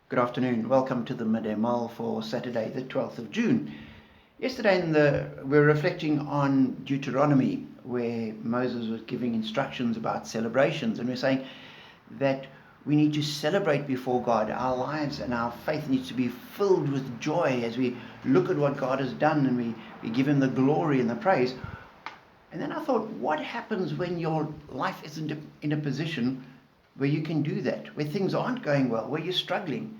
Good afternoon. Welcome to the Midday Mull for Saturday, the 12th of June. Yesterday we were reflecting on Deuteronomy, where Moses was giving instructions about celebrations, and we're saying that we need to celebrate before God. Our lives and our faith needs to be filled with joy as we look at what God has done, and we give Him the glory and the praise. And then I thought, what happens when your life isn't in a position where you can do that, where things aren't going well, where you're struggling?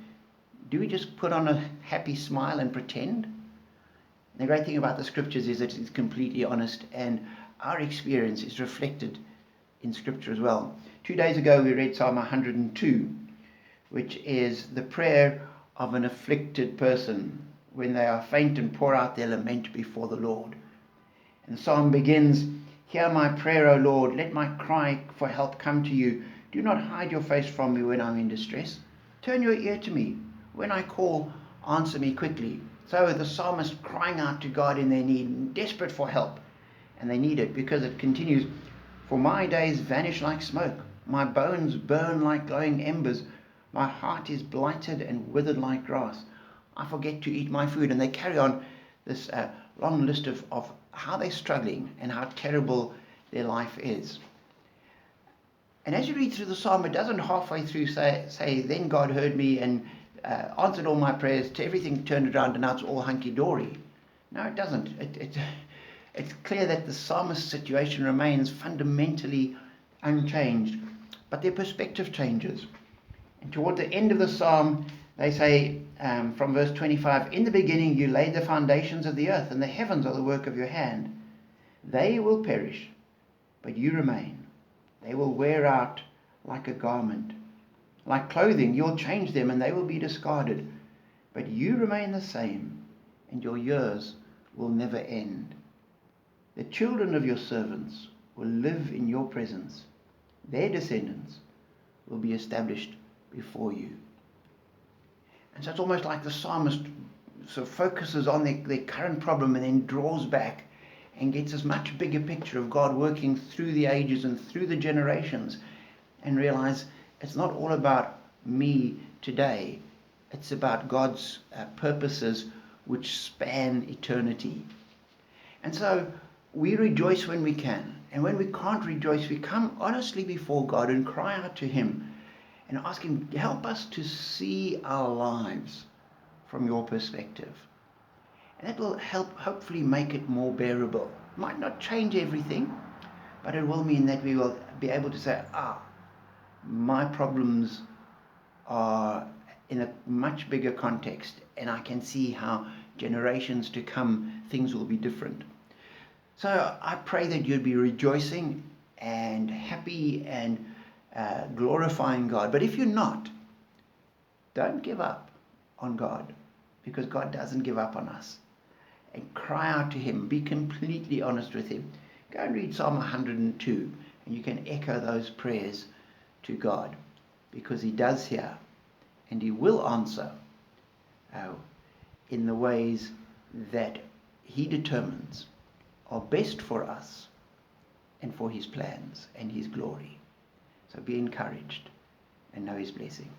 Do we just put on a happy smile and pretend? The great thing about the scriptures is that it's completely honest, and our experience is reflected in scripture as well. 2 days ago we read Psalm 102, which is the prayer of an afflicted person when they are faint and pour out their lament before the Lord. And the psalm begins, "Hear my prayer, O Lord, let my cry for help come to you. Do not hide your face from me when I'm in distress. Turn your ear to me. When I call, answer me quickly." So the psalmist crying out to God in their need, desperate for help. And they need it because it continues, "For my days vanish like smoke. My bones burn like glowing embers. My heart is blighted and withered like grass. I forget to eat my food." And they carry on this long list of how they're struggling and how terrible their life is. And as you read through the psalm, it doesn't halfway through say "Then God heard me and answered all my prayers, to everything turned around and now it's all hunky-dory." No, it doesn't. It's clear that the psalmist's situation remains fundamentally unchanged, but their perspective changes. And toward the end of the psalm, they say, from verse 25, "In the beginning you laid the foundations of the earth, and the heavens are the work of your hand. They will perish, but you remain. They will wear out like a garment. Like clothing, you'll change them, and they will be discarded. But you remain the same, and your years will never end. The children of your servants will live in your presence. Their descendants will be established before you." And so it's almost like the psalmist sort of focuses on their current problem and then draws back and gets this much bigger picture of God working through the ages and through the generations, and realize it's not all about me today. It's about God's purposes which span eternity. And so we rejoice when we can. And when we can't rejoice, we come honestly before God and cry out to Him and ask Him, help us to see our lives from your perspective. And that will help hopefully make it more bearable. It might not change everything, but it will mean that we will be able to say, my problems are in a much bigger context, and I can see how generations to come things will be different. So I pray that you'd be rejoicing and happy and glorifying God. But if you're not, don't give up on God, because God doesn't give up on us. And cry out to Him. Be completely honest with Him. Go and read Psalm 102, and you can echo those prayers to God, because He does hear and He will answer in the ways that He determines are best for us and for His plans and His glory. So be encouraged and know His blessing.